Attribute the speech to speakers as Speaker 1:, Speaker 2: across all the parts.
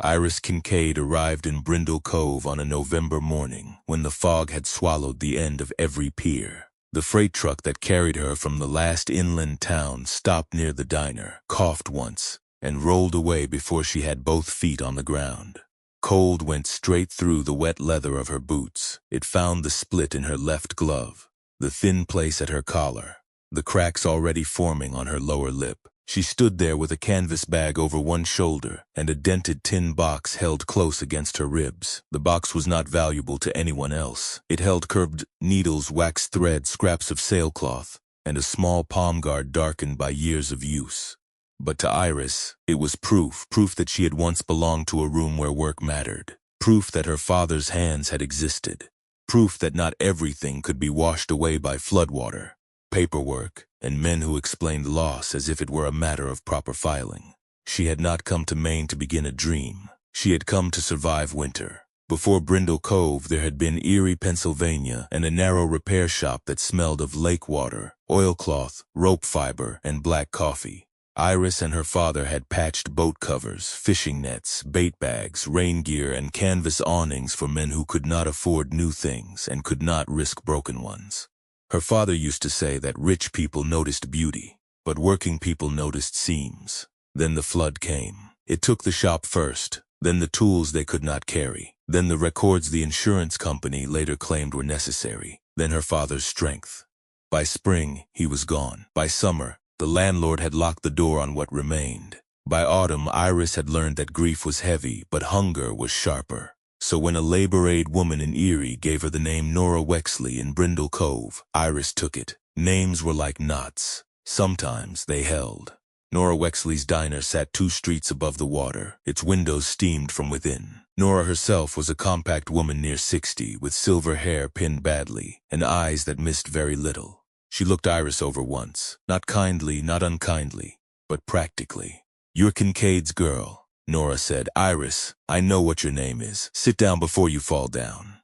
Speaker 1: Iris Kincaid arrived in Brindle Cove on a November morning when the fog had swallowed the end of every pier. The freight truck that carried her from the last inland town stopped near the diner, coughed once, and rolled away before she had both feet on the ground. Cold went straight through the wet leather of her boots. It found the split in her left glove, the thin place at her collar, the cracks already forming on her lower lip. She stood there with a canvas bag over one shoulder and a dented tin box held close against her ribs. The box was not valuable to anyone else. It held curved needles, wax thread, scraps of sailcloth, and a small palm guard darkened by years of use. But to Iris, it was proof that she had once belonged to a room where work mattered, proof that her father's hands had existed, proof that not everything could be washed away by floodwater, paperwork, and men who explained loss as if it were a matter of proper filing. She had not come to Maine to begin a dream. She had come to survive winter. Before Brindle Cove, there had been Erie, Pennsylvania, and a narrow repair shop that smelled of lake water, oilcloth, rope fiber, and black coffee. Iris and her father had patched boat covers, fishing nets, bait bags, rain gear, and canvas awnings for men who could not afford new things and could not risk broken ones. Her father used to say that rich people noticed beauty, but working people noticed seams. Then the flood came. It took the shop first, then the tools they could not carry, then the records the insurance company later claimed were necessary, then her father's strength. By spring, he was gone. By summer, the landlord had locked the door on what remained. By autumn, Iris had learned that grief was heavy, but hunger was sharper. So when a labor aid woman in Erie gave her the name Nora Wexley in Brindle Cove, Iris took it. Names were like knots. Sometimes they held. Nora Wexley's diner sat 2 streets above the water. Its windows steamed from within. Nora herself was a compact woman near 60, with silver hair pinned badly, and eyes that missed very little. She looked Iris over once, not kindly, not unkindly, but practically. "You're Kincaid's girl," Nora said. "Iris, I know what your name is. Sit down before you fall down."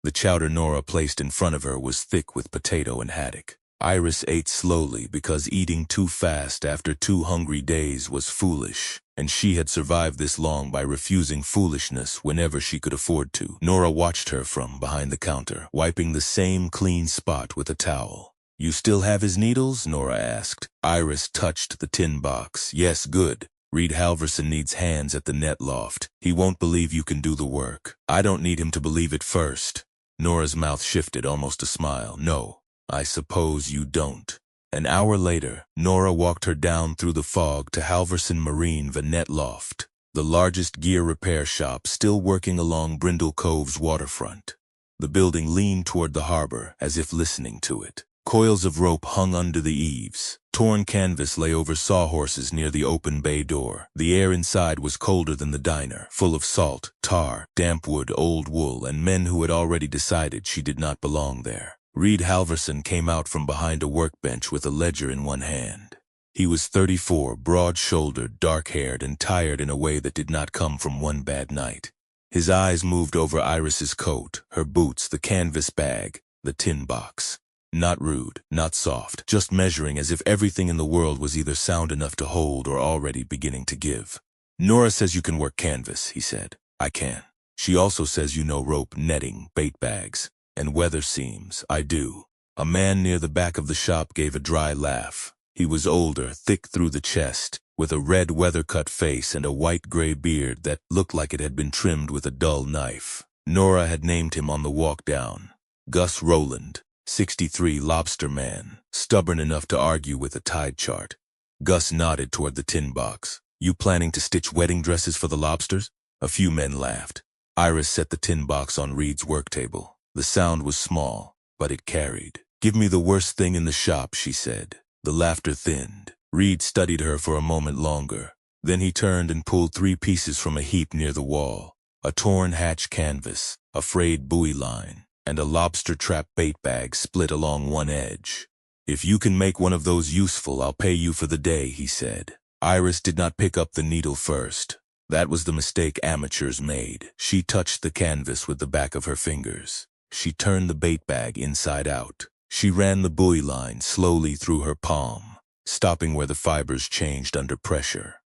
Speaker 1: The chowder Nora placed in front of her was thick with potato and haddock. Iris ate slowly because eating too fast after 2 hungry days was foolish, and she had survived this long by refusing foolishness whenever she could afford to. Nora watched her from behind the counter, wiping the same clean spot with a towel. "You still have his needles?" Nora asked. Iris touched the tin box. "Yes, good. Reed Halverson needs hands at the net loft. He won't believe you can do the work." "I don't need him to believe it first." Nora's mouth shifted, almost a smile. "No, I suppose you don't." An hour later, Nora walked her down through the fog to Halverson Marine, the net loft, the largest gear repair shop still working along Brindle Cove's waterfront. The building leaned toward the harbor, as if listening to it. Coils of rope hung under the eaves. Torn canvas lay over sawhorses near the open bay door. The air inside was colder than the diner, full of salt, tar, damp wood, old wool, and men who had already decided she did not belong there. Reed Halverson came out from behind a workbench with a ledger in one hand. He was 34, broad-shouldered, dark-haired, and tired in a way that did not come from one bad night. His eyes moved over Iris's coat, her boots, the canvas bag, the tin box. Not rude, not soft, just measuring as if everything in the world was either sound enough to hold or already beginning to give. "Nora says you can work canvas," he said. "I can. She also says you know rope, netting, bait bags, and weather seams." "I do." A man near the back of the shop gave a dry laugh. He was older, thick through the chest, with a red weather-cut face and a white-gray beard that looked like it had been trimmed with a dull knife. Nora had named him on the walk down. Gus Rowland. 63, lobster man, stubborn enough to argue with a tide chart. Gus nodded toward the tin box. "You planning to stitch wedding dresses for the lobsters?" A few men laughed. Iris set the tin box on Reed's work table. The sound was small, but it carried. "Give me the worst thing in the shop," she said. The laughter thinned. Reed studied her for a moment longer. Then he turned and pulled 3 pieces from a heap near the wall. A torn hatch canvas, a frayed buoy line, and a lobster trap bait bag split along one edge. "If you can make one of those useful, I'll pay you for the day," he said. Iris did not pick up the needle first. That was the mistake amateurs made. She touched the canvas with the back of her fingers. She turned the bait bag inside out. She ran the buoy line slowly through her palm, stopping where the fibers changed under pressure.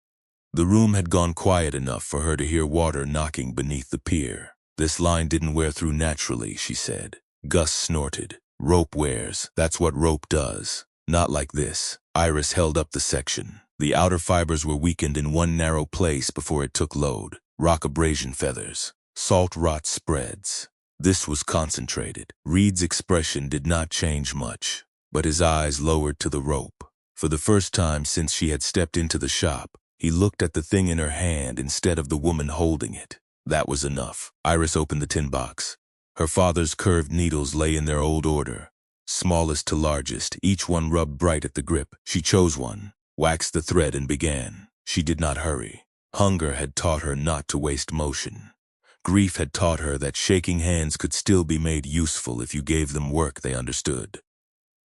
Speaker 1: The room had gone quiet enough for her to hear water knocking beneath the pier. "This line didn't wear through naturally," she said. Gus snorted. "Rope wears. That's what rope does. Not like this." Iris held up the section. The outer fibers were weakened in one narrow place before it took load. Rock abrasion feathers. Salt rot spreads. This was concentrated. Reed's expression did not change much, but his eyes lowered to the rope. For the first time since she had stepped into the shop, he looked at the thing in her hand instead of the woman holding it. That was enough. Iris opened the tin box. Her father's curved needles lay in their old order, smallest to largest, each one rubbed bright at the grip. She chose one, waxed the thread, and began. She did not hurry. Hunger had taught her not to waste motion. Grief had taught her that shaking hands could still be made useful if you gave them work they understood.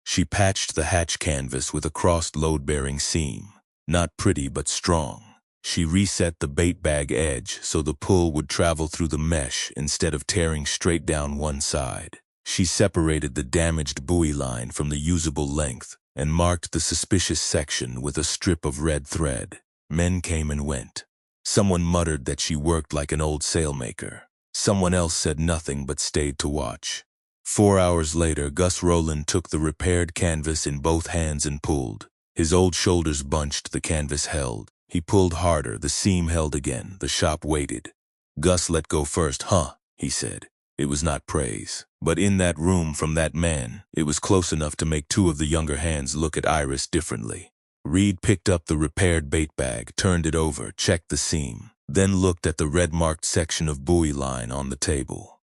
Speaker 1: She patched the hatch canvas with a crossed load-bearing seam. Not pretty, but strong. She reset the bait bag edge so the pull would travel through the mesh instead of tearing straight down one side. She separated the damaged buoy line from the usable length and marked the suspicious section with a strip of red thread. Men came and went. Someone muttered that she worked like an old sailmaker. Someone else said nothing but stayed to watch. 4 hours later, Gus Rowland took the repaired canvas in both hands and pulled. His old shoulders bunched, the canvas held. He pulled harder, the seam held again, the shop waited. Gus let go first. "Huh," he said. It was not praise. But in that room from that man, it was close enough to make two of the younger hands look at Iris differently. Reed picked up the repaired bait bag, turned it over, checked the seam, then looked at the red-marked section of buoy line on the table.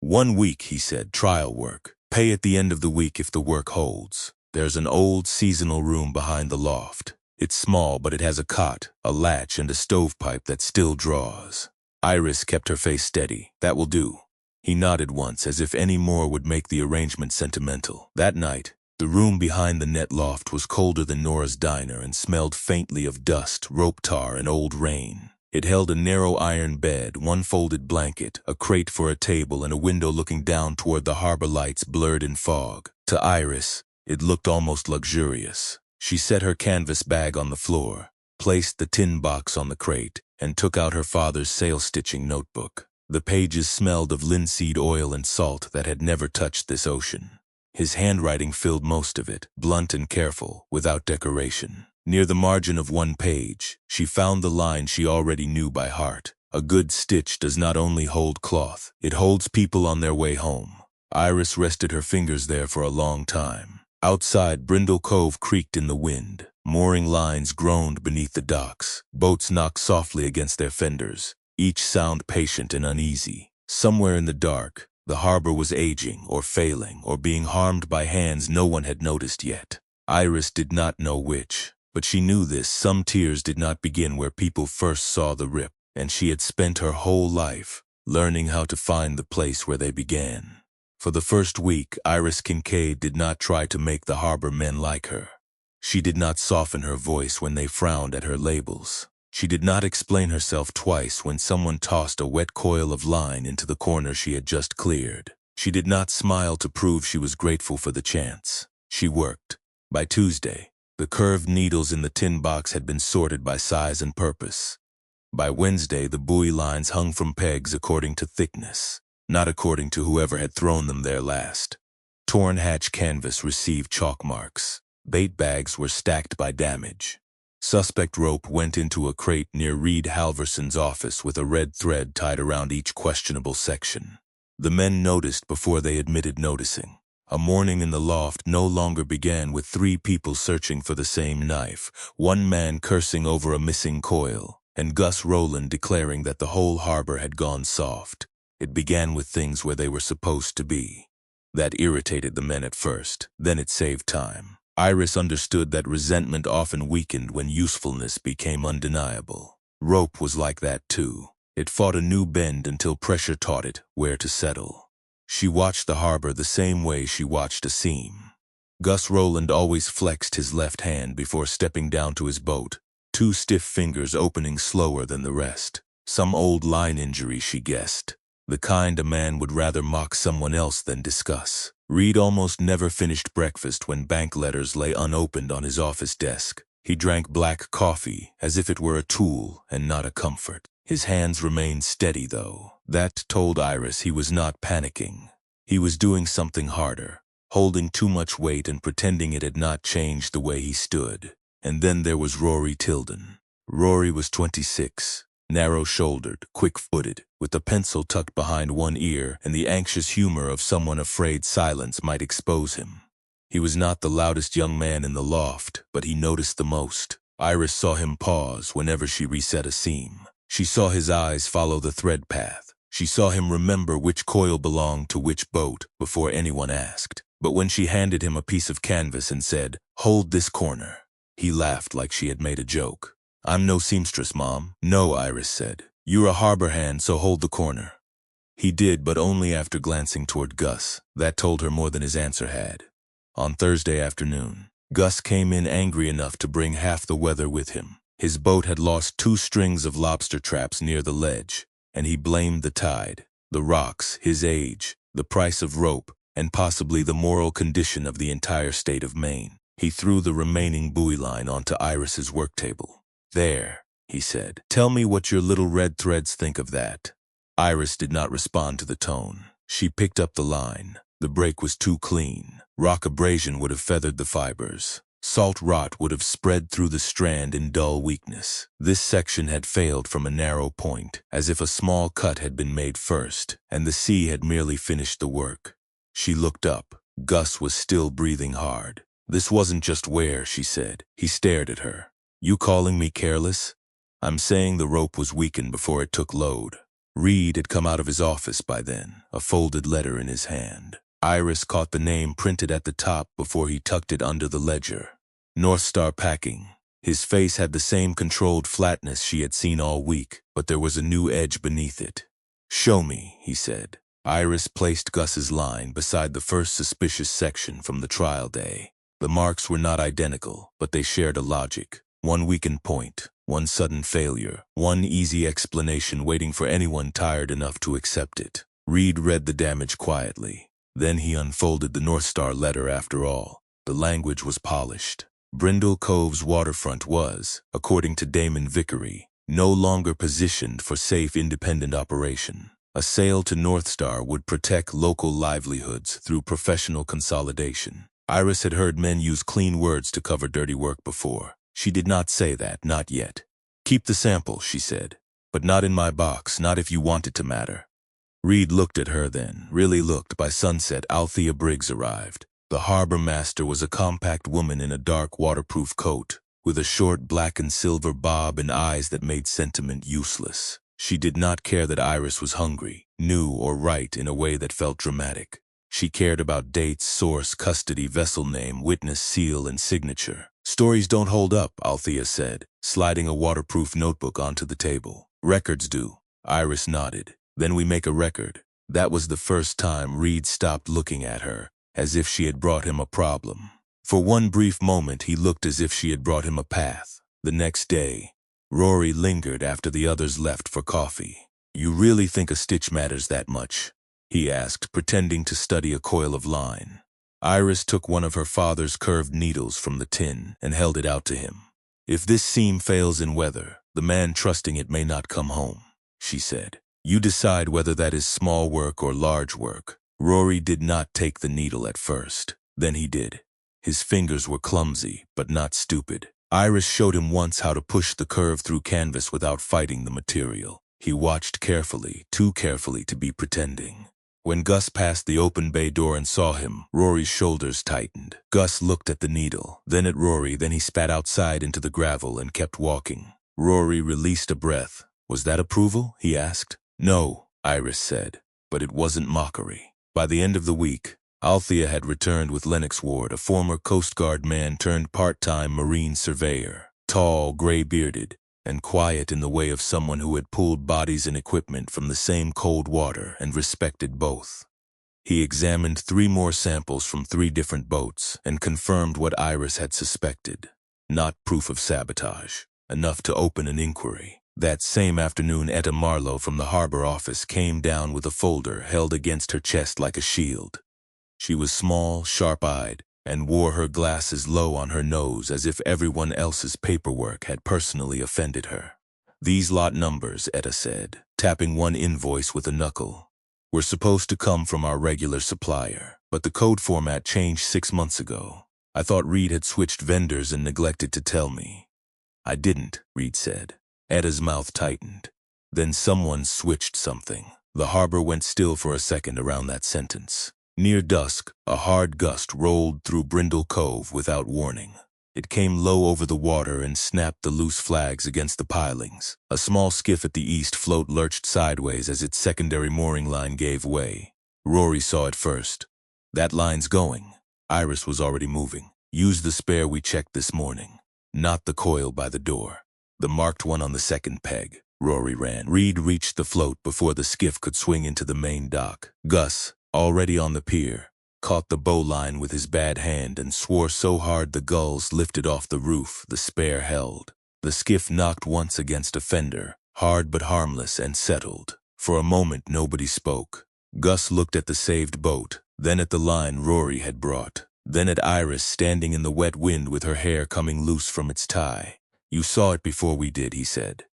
Speaker 1: "1 week," he said, "trial work. Pay at the end of the week if the work holds. There's an old seasonal room behind the loft. It's small, but it has a cot, a latch, and a stovepipe that still draws." Iris kept her face steady. "That will do." He nodded once, as if any more would make the arrangement sentimental. That night, the room behind the net loft was colder than Nora's diner and smelled faintly of dust, rope tar, and old rain. It held a narrow iron bed, one folded blanket, a crate for a table, and a window looking down toward the harbor lights blurred in fog. To Iris, it looked almost luxurious. She set her canvas bag on the floor, placed the tin box on the crate, and took out her father's sail-stitching notebook. The pages smelled of linseed oil and salt that had never touched this ocean. His handwriting filled most of it, blunt and careful, without decoration. Near the margin of one page, she found the line she already knew by heart. "A good stitch does not only hold cloth, it holds people on their way home." Iris rested her fingers there for a long time. Outside, Brindle Cove creaked in the wind. Mooring lines groaned beneath the docks. Boats knocked softly against their fenders, each sound patient and uneasy. Somewhere in the dark, the harbor was aging or failing or being harmed by hands no one had noticed yet. Iris did not know which, but she knew this: some tears did not begin where people first saw the rip, and she had spent her whole life learning how to find the place where they began. For the first week, Iris Kincaid did not try to make the harbor men like her. She did not soften her voice when they frowned at her labels. She did not explain herself twice when someone tossed a wet coil of line into the corner she had just cleared. She did not smile to prove she was grateful for the chance. She worked. By Tuesday, the curved needles in the tin box had been sorted by size and purpose. By Wednesday, the buoy lines hung from pegs according to thickness, not according to whoever had thrown them there last. Torn hatch canvas received chalk marks. Bait bags were stacked by damage. Suspect rope went into a crate near Reed Halverson's office with a red thread tied around each questionable section. The men noticed before they admitted noticing. A morning in the loft no longer began with 3 people searching for the same knife, one man cursing over a missing coil, and Gus Rowland declaring that the whole harbor had gone soft. It began with things where they were supposed to be. That irritated the men at first, then it saved time. Iris understood that resentment often weakened when usefulness became undeniable. Rope was like that too. It fought a new bend until pressure taught it where to settle. She watched the harbor the same way she watched a seam. Gus Rowland always flexed his left hand before stepping down to his boat, 2 stiff fingers opening slower than the rest. Some old line injury, she guessed. The kind a man would rather mock someone else than discuss. Reed almost never finished breakfast when bank letters lay unopened on his office desk. He drank black coffee as if it were a tool and not a comfort. His hands remained steady, though. That told Iris he was not panicking. He was doing something harder, holding too much weight and pretending it had not changed the way he stood. And then there was Rory Tilden. Rory was 26, narrow-shouldered, quick-footed, with a pencil tucked behind one ear and the anxious humor of someone afraid silence might expose him. He was not the loudest young man in the loft, but he noticed the most. Iris saw him pause whenever she reset a seam. She saw his eyes follow the thread path. She saw him remember which coil belonged to which boat before anyone asked. But when she handed him a piece of canvas and said, "Hold this corner," he laughed like she had made a joke. "I'm no seamstress, Mom." "No," Iris said. "You're a harbor hand, so hold the corner." He did, but only after glancing toward Gus. That told her more than his answer had. On Thursday afternoon, Gus came in angry enough to bring half the weather with him. His boat had lost 2 strings of lobster traps near the ledge, and he blamed the tide, the rocks, his age, the price of rope, and possibly the moral condition of the entire state of Maine. He threw the remaining buoy line onto Iris's work table. "There," he said. "Tell me what your little red threads think of that." Iris did not respond to the tone. She picked up the line. The break was too clean. Rock abrasion would have feathered the fibers. Salt rot would have spread through the strand in dull weakness. This section had failed from a narrow point, as if a small cut had been made first, and the sea had merely finished the work. She looked up. Gus was still breathing hard. "This wasn't just wear," she said. He stared at her. "You calling me careless?" "I'm saying the rope was weakened before it took load." Reed had come out of his office by then, a folded letter in his hand. Iris caught the name printed at the top before he tucked it under the ledger. North Star Packing. His face had the same controlled flatness she had seen all week, but there was a new edge beneath it. "Show me," he said. Iris placed Gus's line beside the first suspicious section from the trial day. The marks were not identical, but they shared a logic. One weakened point, one sudden failure, one easy explanation waiting for anyone tired enough to accept it. Reed read the damage quietly. Then he unfolded the North Star letter after all. The language was polished. Brindle Cove's waterfront was, according to Damon Vickery, no longer positioned for safe independent operation. A sale to North Star would protect local livelihoods through professional consolidation. Iris had heard men use clean words to cover dirty work before. She did not say that, not yet. "Keep the sample," she said. "But not in my box, not if you want it to matter." Reed looked at her then, really looked. By sunset, Althea Briggs arrived. The harbor master was a compact woman in a dark waterproof coat, with a short black and silver bob and eyes that made sentiment useless. She did not care that Iris was hungry, new or right in a way that felt dramatic. She cared about dates, source, custody, vessel name, witness, seal, and signature. "Stories don't hold up," Althea said, sliding a waterproof notebook onto the table. "Records do." Iris nodded. "Then we make a record." That was the first time Reed stopped looking at her, as if she had brought him a problem. For one brief moment he looked as if she had brought him a path. The next day, Rory lingered after the others left for coffee. "You really think a stitch matters that much?" he asked, pretending to study a coil of line. Iris took one of her father's curved needles from the tin and held it out to him. "If this seam fails in weather, the man trusting it may not come home," she said. "You decide whether that is small work or large work." Rory did not take the needle at first. Then he did. His fingers were clumsy, but not stupid. Iris showed him once how to push the curve through canvas without fighting the material. He watched carefully, too carefully to be pretending. When Gus passed the open bay door and saw him, Rory's shoulders tightened. Gus looked at the needle, then at Rory, then he spat outside into the gravel and kept walking. Rory released a breath. "Was that approval?" he asked. "No," Iris said, but it wasn't mockery. By the end of the week, Althea had returned with Lennox Ward, a former Coast Guard man turned part-time marine surveyor, tall, gray-bearded, and quiet in the way of someone who had pulled bodies and equipment from the same cold water and respected both. He examined 3 more samples from 3 different boats and confirmed what Iris had suspected. Not proof of sabotage, enough to open an inquiry. That same afternoon, Etta Marlowe from the harbor office came down with a folder held against her chest like a shield. She was small, sharp-eyed, and wore her glasses low on her nose as if everyone else's paperwork had personally offended her. "These lot numbers," Etta said, tapping one invoice with a knuckle, "were supposed to come from our regular supplier, but the code format changed 6 months ago. I thought Reed had switched vendors and neglected to tell me." "I didn't," Reed said. Etta's mouth tightened. "Then someone switched something." The harbor went still for a second around that sentence. Near dusk, a hard gust rolled through Brindle Cove without warning. It came low over the water and snapped the loose flags against the pilings. A small skiff at the east float lurched sideways as its secondary mooring line gave way. Rory saw it first. "That line's going." Iris was already moving. "Use the spare we checked this morning, not the coil by the door. The marked one on the second peg." Rory ran. Reed reached the float before the skiff could swing into the main dock. Gus, already on the pier, caught the bowline with his bad hand and swore so hard the gulls lifted off the roof the spare held. The skiff knocked once against a fender, hard but harmless, and settled. For a moment nobody spoke. Gus looked at the saved boat, then at the line Rory had brought, then at Iris standing in the wet wind with her hair coming loose from its tie. "You saw it before we did," he said.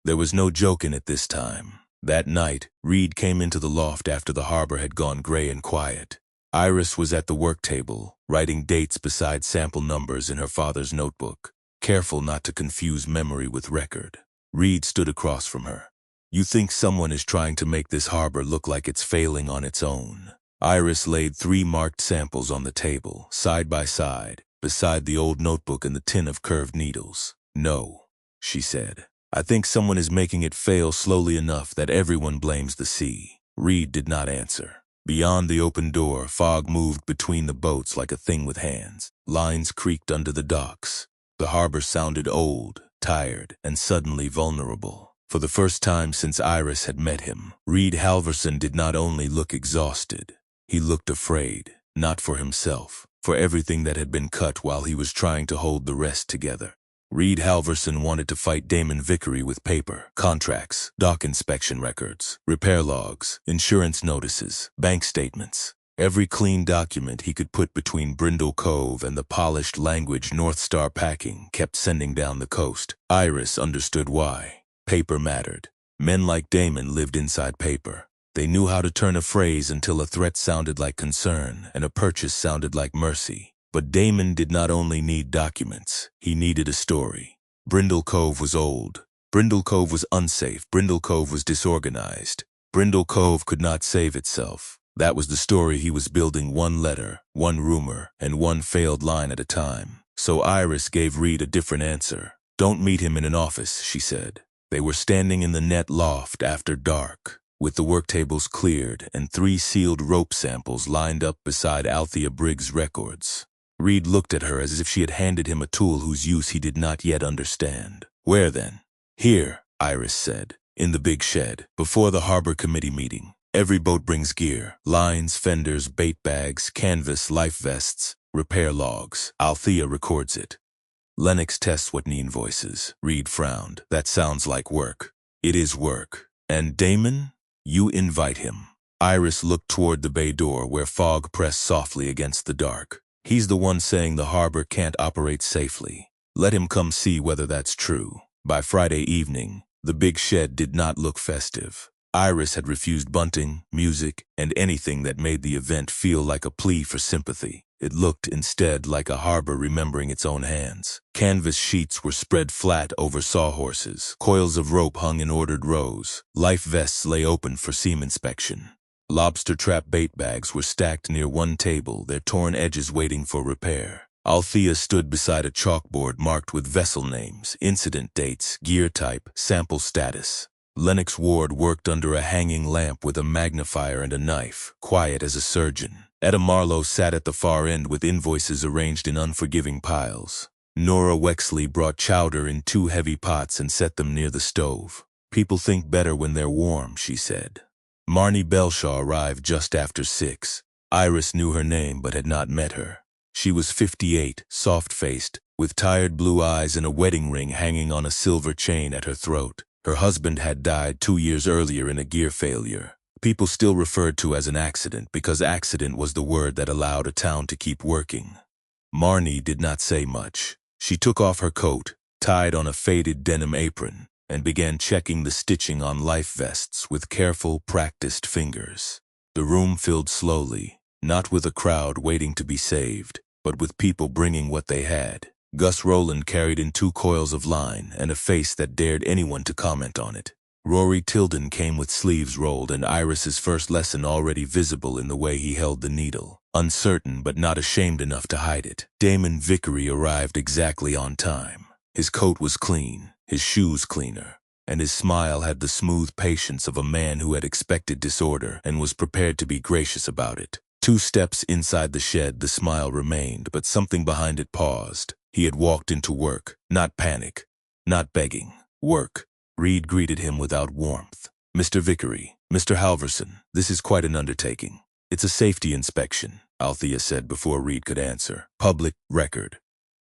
Speaker 1: There was no joke in it this time. That night, Reed came into the loft after the harbor had gone gray and quiet. Iris was at the work table, writing dates beside sample numbers in her father's notebook, careful not to confuse memory with record. Reed stood across from her. "You think someone is trying to make this harbor look like it's failing on its own." Iris laid 3 marked samples on the table, side by side, beside the old notebook and the tin of curved needles. "No," she said. "I think someone is making it fail slowly enough that everyone blames the sea." Reed did not answer. Beyond the open door, fog moved between the boats like a thing with hands. Lines creaked under the docks. The harbor sounded old, tired, and suddenly vulnerable. For the first time since Iris had met him, Reed Halverson did not only look exhausted. He looked afraid, not for himself, for everything that had been cut while he was trying to hold the rest together. Reed Halverson wanted to fight Damon Vickery with paper, contracts, dock inspection records, repair logs, insurance notices, bank statements. Every clean document he could put between Brindle Cove and the polished language North Star Packing kept sending down the coast. Iris understood why. Paper mattered. Men like Damon lived inside paper. They knew how to turn a phrase until a threat sounded like concern and a purchase sounded like mercy. But Damon did not only need documents, he needed a story. Brindle Cove was old. Brindle Cove was unsafe. Brindle Cove was disorganized. Brindle Cove could not save itself. That was the story he was building, one letter, one rumor, and one failed line at a time. So Iris gave Reed a different answer. "Don't meet him in an office," she said. They were standing in the net loft after dark, with the work tables cleared and 3 sealed rope samples lined up beside Althea Briggs' records. Reed looked at her as if she had handed him a tool whose use he did not yet understand. "Where then?" "Here," Iris said, "in the big shed, before the harbor committee meeting. Every boat brings gear, lines, fenders, bait bags, canvas, life vests, repair logs. Althea records it. Lennox tests what Neen voices." Reed frowned. "That sounds like work." "It is work." "And Damon? You invite him." Iris looked toward the bay door where fog pressed softly against the dark. "He's the one saying the harbor can't operate safely. Let him come see whether that's true." By Friday evening, the big shed did not look festive. Iris had refused bunting, music, and anything that made the event feel like a plea for sympathy. It looked instead like a harbor remembering its own hands. Canvas sheets were spread flat over sawhorses. Coils of rope hung in ordered rows. Life vests lay open for seam inspection. Lobster trap bait bags were stacked near one table, their torn edges waiting for repair. Althea stood beside a chalkboard marked with vessel names, incident dates, gear type, sample status. Lennox Ward worked under a hanging lamp with a magnifier and a knife, quiet as a surgeon. Etta Marlowe sat at the far end with invoices arranged in unforgiving piles. Nora Wexley brought chowder in 2 heavy pots and set them near the stove. "People think better when they're warm," she said. Marnie Belshaw arrived just after 6. Iris knew her name but had not met her. She was 58, soft-faced, with tired blue eyes and a wedding ring hanging on a silver chain at her throat. Her husband had died 2 years earlier in a gear failure. People still referred to as an accident because accident was the word that allowed a town to keep working. Marnie did not say much. She took off her coat, tied on a faded denim apron, and began checking the stitching on life vests with careful, practiced fingers. The room filled slowly, not with a crowd waiting to be saved, but with people bringing what they had. Gus Rowland carried in 2 coils of line and a face that dared anyone to comment on it. Rory Tilden came with sleeves rolled and Iris's first lesson already visible in the way he held the needle, uncertain but not ashamed enough to hide it. Damon Vickery arrived exactly on time. His coat was clean, his shoes cleaner, and his smile had the smooth patience of a man who had expected disorder and was prepared to be gracious about it. 2 steps inside the shed the smile remained, but something behind it paused. He had walked into work, not panic, not begging. Work. Reed greeted him without warmth. "Mr. Vickery, Mr. Halverson, this is quite an undertaking. It's a safety inspection," Althea said before Reed could answer. "Public record."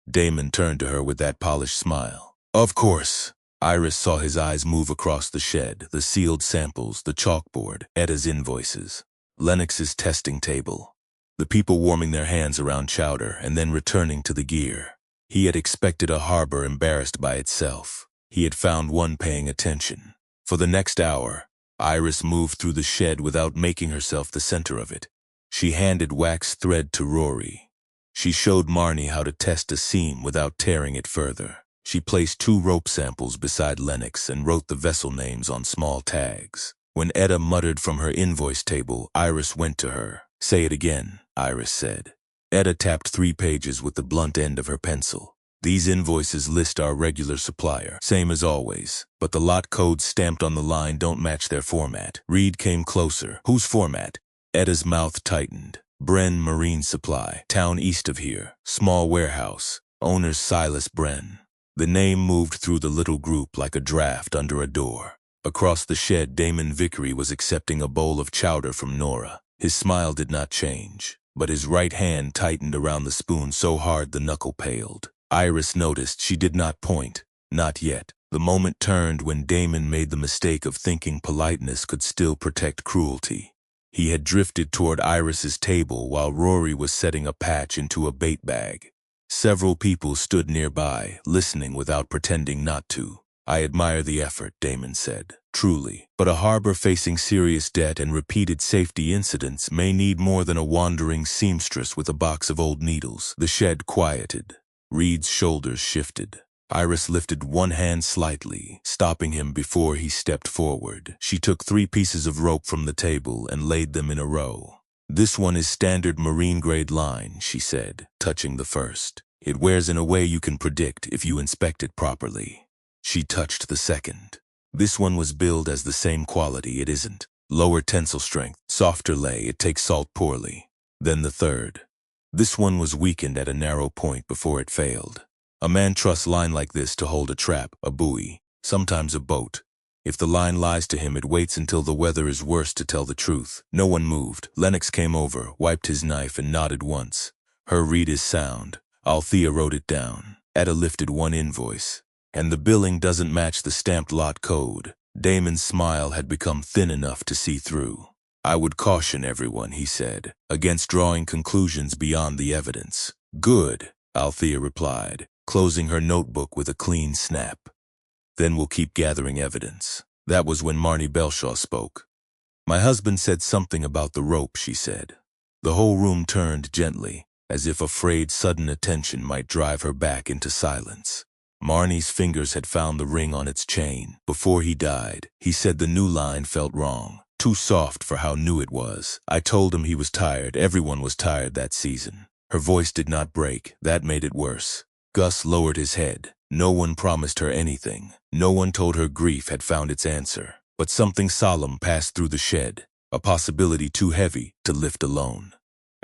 Speaker 1: Damon turned to her with that polished smile. "Of course." Iris saw his eyes move across the shed, the sealed samples, the chalkboard, Etta's invoices, Lennox's testing table, the people warming their hands around chowder and then returning to the gear. He had expected a harbor embarrassed by itself. He had found one paying attention. For the next hour, Iris moved through the shed without making herself the center of it. She handed wax thread to Rory. She showed Marnie how to test a seam without tearing it further. She placed 2 rope samples beside Lennox and wrote the vessel names on small tags. When Etta muttered from her invoice table, Iris went to her. "Say it again," Iris said. Etta tapped 3 pages with the blunt end of her pencil. "These invoices list our regular supplier, same as always, but the lot codes stamped on the line don't match their format." Reed came closer. "Whose format?" Etta's mouth tightened. "Bren Marine Supply, town east of here, small warehouse, owner's Silas Bren." The name moved through the little group like a draft under a door. Across the shed, Damon Vickery was accepting a bowl of chowder from Nora. His smile did not change, but his right hand tightened around the spoon so hard the knuckle paled. Iris noticed she did not point. Not yet. The moment turned when Damon made the mistake of thinking politeness could still protect cruelty. He had drifted toward Iris's table while Rory was setting a patch into a bait bag. Several people stood nearby, listening without pretending not to. "I admire the effort," Damon said. "Truly. But a harbor facing serious debt and repeated safety incidents may need more than a wandering seamstress with a box of old needles." The shed quieted. Reed's shoulders shifted. Iris lifted one hand slightly, stopping him before he stepped forward. She took 3 pieces of rope from the table and laid them in a row. "This one is standard marine-grade line," she said, touching the first. "It wears in a way you can predict if you inspect it properly." She touched the second. "This one was billed as the same quality. It isn't. Lower tensile strength, softer lay, it takes salt poorly." Then the third. "This one was weakened at a narrow point before it failed. A man trusts line like this to hold a trap, a buoy, sometimes a boat. If the line lies to him, it waits until the weather is worse to tell the truth." No one moved. Lennox came over, wiped his knife, and nodded once. "Her read is sound." Althea wrote it down. Etta lifted 1 invoice. "And the billing doesn't match the stamped lot code." Damon's smile had become thin enough to see through. "I would caution everyone," he said, "against drawing conclusions beyond the evidence." "Good," Althea replied, closing her notebook with a clean snap. "Then we'll keep gathering evidence." That was when Marnie Belshaw spoke. "My husband said something about the rope," she said. The whole room turned gently, as if afraid sudden attention might drive her back into silence. Marnie's fingers had found the ring on its chain. "Before he died, he said the new line felt wrong. Too soft for how new it was. I told him he was tired. Everyone was tired that season." Her voice did not break. That made it worse. Gus lowered his head. No one promised her anything. No one told her grief had found its answer. But something solemn passed through the shed, a possibility too heavy to lift alone.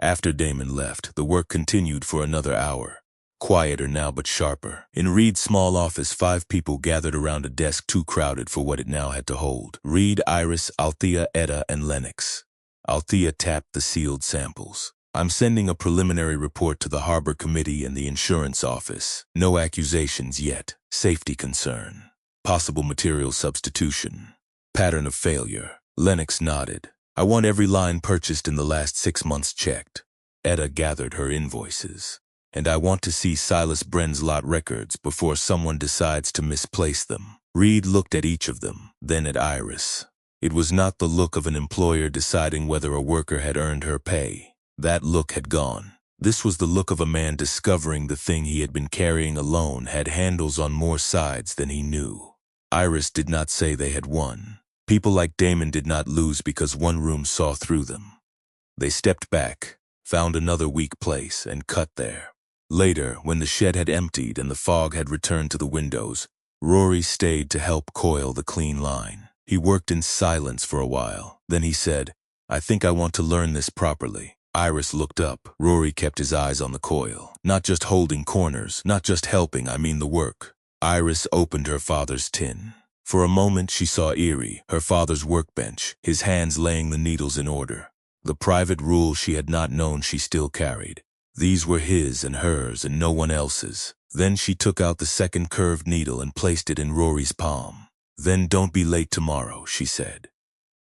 Speaker 1: After Damon left, the work continued for another hour. Quieter now but sharper. In Reed's small office, 5 people gathered around a desk too crowded for what it now had to hold. Reed, Iris, Althea, Etta, and Lennox. Althea tapped the sealed samples. "I'm sending a preliminary report to the Harbor Committee and the insurance office. No accusations yet. Safety concern. Possible material substitution. Pattern of failure." Lennox nodded. "I want every line purchased in the last 6 months checked." Etta gathered her invoices. And I want to see Silas Bren's lot records before someone decides to misplace them. Reed looked at each of them, then at Iris. It was not the look of an employer deciding whether a worker had earned her pay. That look had gone. This was the look of a man discovering the thing he had been carrying alone had handles on more sides than he knew. Iris did not say they had won. People like Damon did not lose because one room saw through them. They stepped back, found another weak place, and cut there. Later, when the shed had emptied and the fog had returned to the windows, Rory stayed to help coil the clean line. He worked in silence for a while. Then he said, "I think I want to learn this properly." Iris looked up. Rory kept his eyes on the coil. "Not just holding corners, not just helping, I mean the work." Iris opened her father's tin. For a moment she saw Erie, her father's workbench, his hands laying the needles in order. The private rule she had not known she still carried. These were his and hers and no one else's. Then she took out the second curved needle and placed it in Rory's palm. "Then don't be late tomorrow," she said.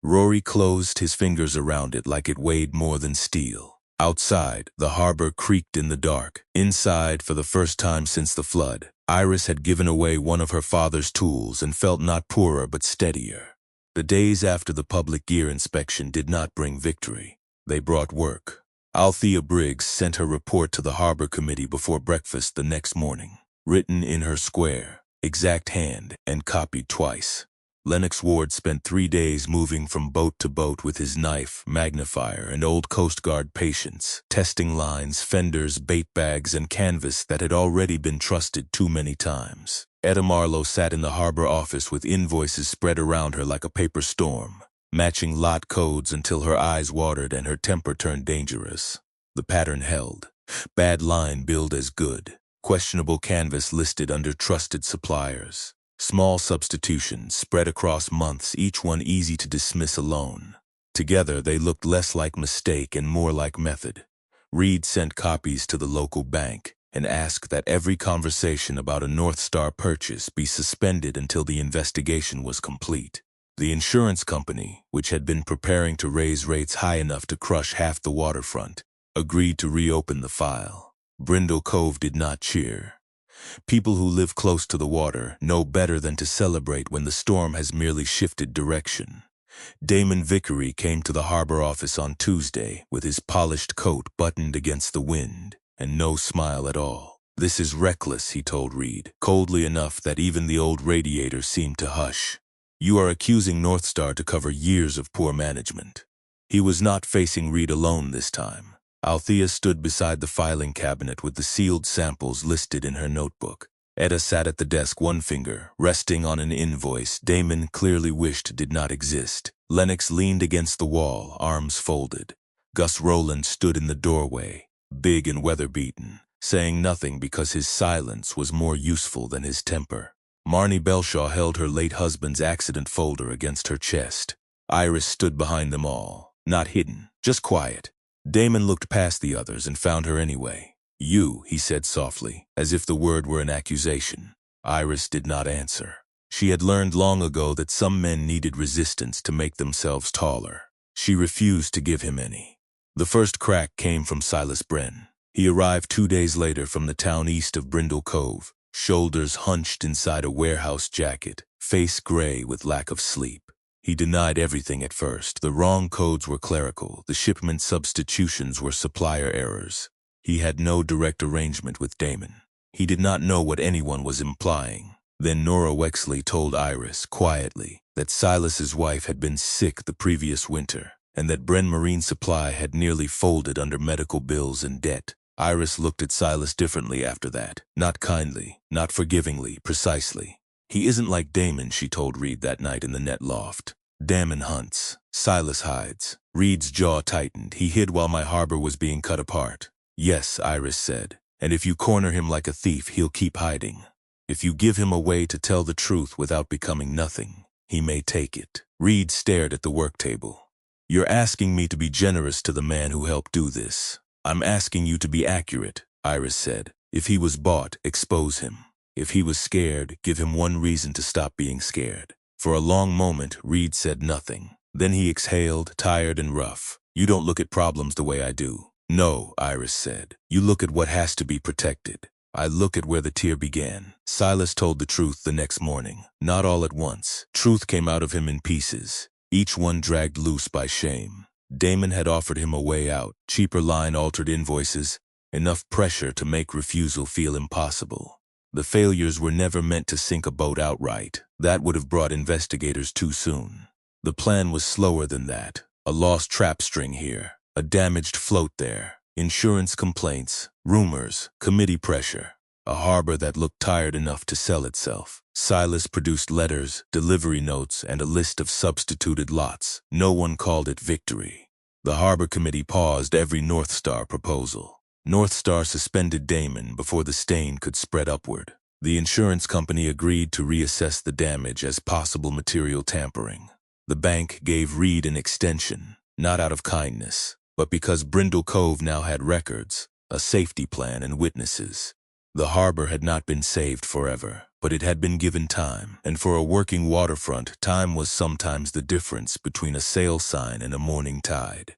Speaker 1: Rory closed his fingers around it like it weighed more than steel. Outside, the harbor creaked in the dark. Inside, for the first time since the flood, Iris had given away one of her father's tools and felt not poorer but steadier. The days after the public gear inspection did not bring victory. They brought work. Althea Briggs sent her report to the Harbor Committee before breakfast the next morning, written in her square, exact hand, and copied twice. Lennox Ward spent 3 days moving from boat to boat with his knife, magnifier, and old Coast Guard patience, testing lines, fenders, bait bags, and canvas that had already been trusted too many times. Etta Marlowe sat in the harbor office with invoices spread around her like a paper storm, matching lot codes until her eyes watered and her temper turned dangerous. The pattern held. Bad line billed as good. Questionable canvas listed under trusted suppliers. Small substitutions spread across months, each one easy to dismiss alone. Together they looked less like mistake and more like method. Reed sent copies to the local bank and asked that every conversation about a North Star purchase be suspended until the investigation was complete. The insurance company, which had been preparing to raise rates high enough to crush half the waterfront, agreed to reopen the file. Brindle Cove did not cheer. People who live close to the water know better than to celebrate when the storm has merely shifted direction. Damon Vickery came to the harbor office on Tuesday with his polished coat buttoned against the wind and no smile at all. "This is reckless," he told Reed, coldly enough that even the old radiator seemed to hush. "You are accusing North Star to cover years of poor management." He was not facing Reed alone this time. Althea stood beside the filing cabinet with the sealed samples listed in her notebook. Etta sat at the desk, one finger resting on an invoice Damon clearly wished did not exist. Lennox leaned against the wall, arms folded. Gus Rowland stood in the doorway, big and weather-beaten, saying nothing because his silence was more useful than his temper. Marnie Belshaw held her late husband's accident folder against her chest. Iris stood behind them all, not hidden, just quiet. Damon looked past the others and found her anyway. "You," he said softly, as if the word were an accusation. Iris did not answer. She had learned long ago that some men needed resistance to make themselves taller. She refused to give him any. The first crack came from Silas Bren. He arrived 2 days later from the town east of Brindle Cove, shoulders hunched inside a warehouse jacket, face gray with lack of sleep. He denied everything at first. The wrong codes were clerical. The shipment substitutions were supplier errors. He had no direct arrangement with Damon. He did not know what anyone was implying. Then Nora Wexley told Iris, quietly, that Silas's wife had been sick the previous winter, and that Bren Marine Supply had nearly folded under medical bills and debt. Iris looked at Silas differently after that. Not kindly, not forgivingly, precisely. "He isn't like Damon," she told Reed that night in the net loft. "Damon hunts. Silas hides." Reed's jaw tightened. "He hid while my harbor was being cut apart." "Yes," Iris said. "And if you corner him like a thief, he'll keep hiding. If you give him a way to tell the truth without becoming nothing, he may take it." Reed stared at the work table. "You're asking me to be generous to the man who helped do this." "I'm asking you to be accurate," Iris said. "If he was bought, expose him. If he was scared, give him one reason to stop being scared." For a long moment, Reed said nothing. Then he exhaled, tired and rough. "You don't look at problems the way I do. No, Iris said. You look at what has to be protected. I look at where the tear began. Silas told the truth the next morning. Not all at once. Truth came out of him in pieces, each one dragged loose by shame. Damon had offered him a way out, cheaper line, altered invoices, enough pressure to make refusal feel impossible. The failures were never meant to sink a boat outright. That would have brought investigators too soon. The plan was slower than that. A lost trap string here, a damaged float there, insurance complaints, rumors, committee pressure, a harbor that looked tired enough to sell itself. Silas produced letters, delivery notes, and a list of substituted lots. No one called it victory. The harbor committee paused every North Star proposal. North Star suspended Damon before the stain could spread upward. The insurance company agreed to reassess the damage as possible material tampering. The bank gave Reed an extension, not out of kindness, but because Brindle Cove now had records, a safety plan, and witnesses. The harbor had not been saved forever, but it had been given time, and for a working waterfront, time was sometimes the difference between a sail sign and a morning tide.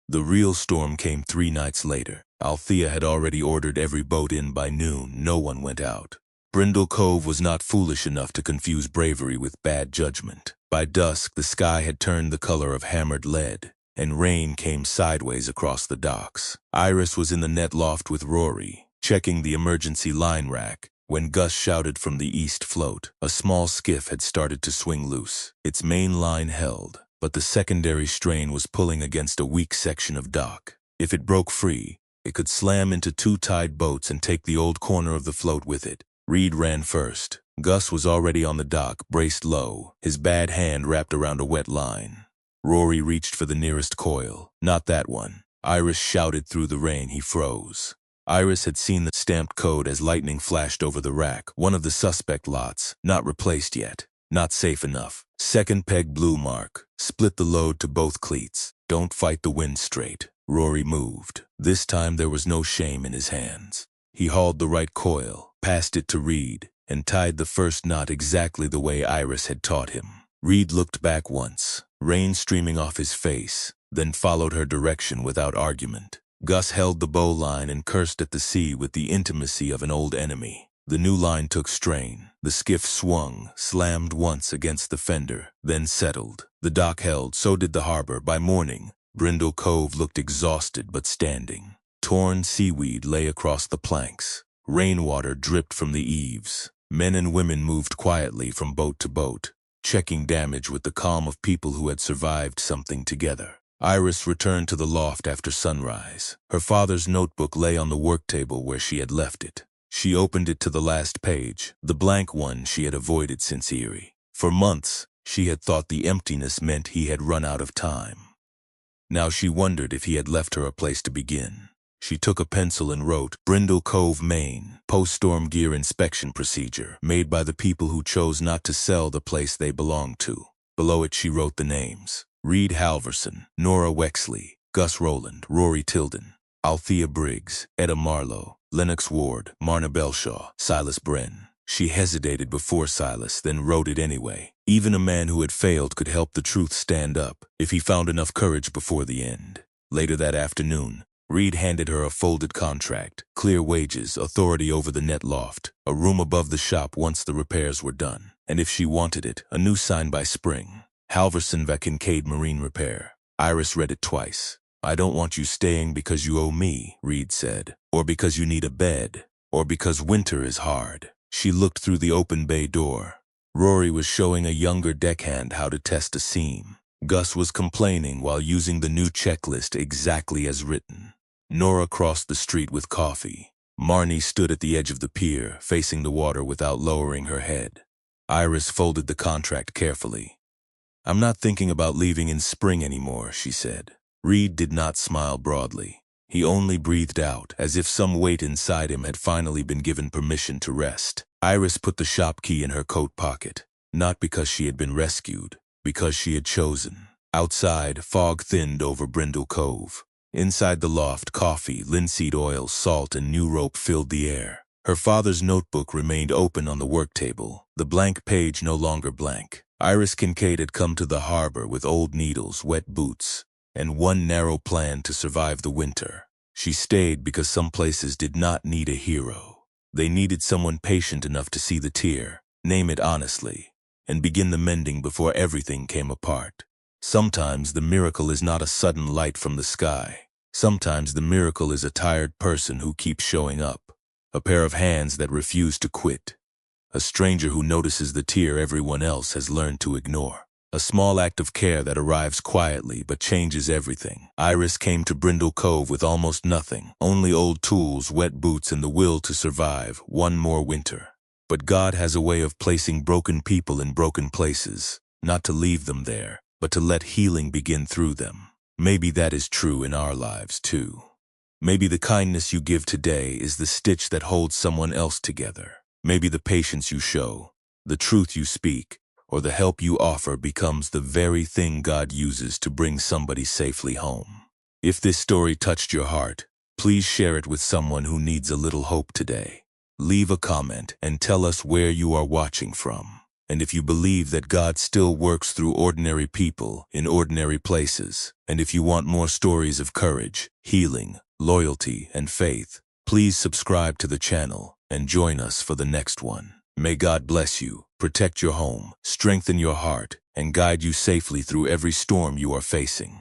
Speaker 1: The real storm came 3 nights later. Althea had already ordered every boat in by noon. No one went out. Brindle Cove was not foolish enough to confuse bravery with bad judgment. By dusk, the sky had turned the color of hammered lead, and rain came sideways across the docks. Iris was in the net loft with Rory, checking the emergency line rack, when Gus shouted from the east float. A small skiff had started to swing loose. Its main line held, but the secondary strain was pulling against a weak section of dock. If it broke free, it could slam into 2 tied boats and take the old corner of the float with it. Reed ran first. Gus was already on the dock, braced low, his bad hand wrapped around a wet line. Rory reached for the nearest coil. Not that one. Iris shouted through the rain. He froze. Iris had seen the stamped code as lightning flashed over the rack. One of the suspect lots, not replaced yet. Not safe enough. Second peg blue mark. Split the load to both cleats. Don't fight the wind straight. Rory moved. This time there was no shame in his hands. He hauled the right coil, passed it to Reed, and tied the first knot exactly the way Iris had taught him. Reed looked back once, rain streaming off his face, then followed her direction without argument. Gus held the bowline and cursed at the sea with the intimacy of an old enemy. The new line took strain. The skiff swung, slammed once against the fender, then settled. The dock held, so did the harbor. By morning, Brindle Cove looked exhausted but standing. Torn seaweed lay across the planks. Rainwater dripped from the eaves. Men and women moved quietly from boat to boat, checking damage with the calm of people who had survived something together. Iris returned to the loft after sunrise. Her father's notebook lay on the work table where she had left it. She opened it to the last page, the blank one she had avoided since Erie. For months, she had thought the emptiness meant he had run out of time. Now she wondered if he had left her a place to begin. She took a pencil and wrote, Brindle Cove, Maine, post-storm gear inspection procedure, made by the people who chose not to sell the place they belonged to. Below it she wrote the names: Reed Halverson, Nora Wexley, Gus Rowland, Rory Tilden, Althea Briggs, Etta Marlowe, Lennox Ward, Marna Belshaw, Silas Bren. She hesitated before Silas, then wrote it anyway. Even a man who had failed could help the truth stand up, if he found enough courage before the end. Later that afternoon, Reed handed her a folded contract, clear wages, authority over the net loft, a room above the shop once the repairs were done, and if she wanted it, a new sign by spring. Halverson va Kincaid Marine Repair. Iris read it twice. I don't want you staying because you owe me, Reed said, or because you need a bed, or because winter is hard. She looked through the open bay door. Rory was showing a younger deckhand how to test a seam. Gus was complaining while using the new checklist exactly as written. Nora crossed the street with coffee. Marnie stood at the edge of the pier, facing the water without lowering her head. Iris folded the contract carefully. I'm not thinking about leaving in spring anymore, she said. Reed did not smile broadly. He only breathed out, as if some weight inside him had finally been given permission to rest. Iris put the shop key in her coat pocket, not because she had been rescued, because she had chosen. Outside, fog thinned over Brindle Cove. Inside the loft, coffee, linseed oil, salt, and new rope filled the air. Her father's notebook remained open on the work table, the blank page no longer blank. Iris Kincaid had come to the harbor with old needles, wet boots, and one narrow plan to survive the winter. She stayed because some places did not need a hero. They needed someone patient enough to see the tear, name it honestly, and begin the mending before everything came apart. Sometimes the miracle is not a sudden light from the sky. Sometimes the miracle is a tired person who keeps showing up, a pair of hands that refuse to quit, a stranger who notices the tear everyone else has learned to ignore. A small act of care that arrives quietly but changes everything. Iris came to Brindle Cove with almost nothing, only old tools, wet boots, and the will to survive one more winter. But God has a way of placing broken people in broken places, not to leave them there, but to let healing begin through them. Maybe that is true in our lives too. Maybe the kindness you give today is the stitch that holds someone else together. Maybe the patience you show, the truth you speak, or the help you offer becomes the very thing God uses to bring somebody safely home. If this story touched your heart, please share it with someone who needs a little hope today. Leave a comment and tell us where you are watching from. And if you believe that God still works through ordinary people in ordinary places, and if you want more stories of courage, healing, loyalty, and faith, please subscribe to the channel and join us for the next one. May God bless you, protect your home, strengthen your heart, and guide you safely through every storm you are facing.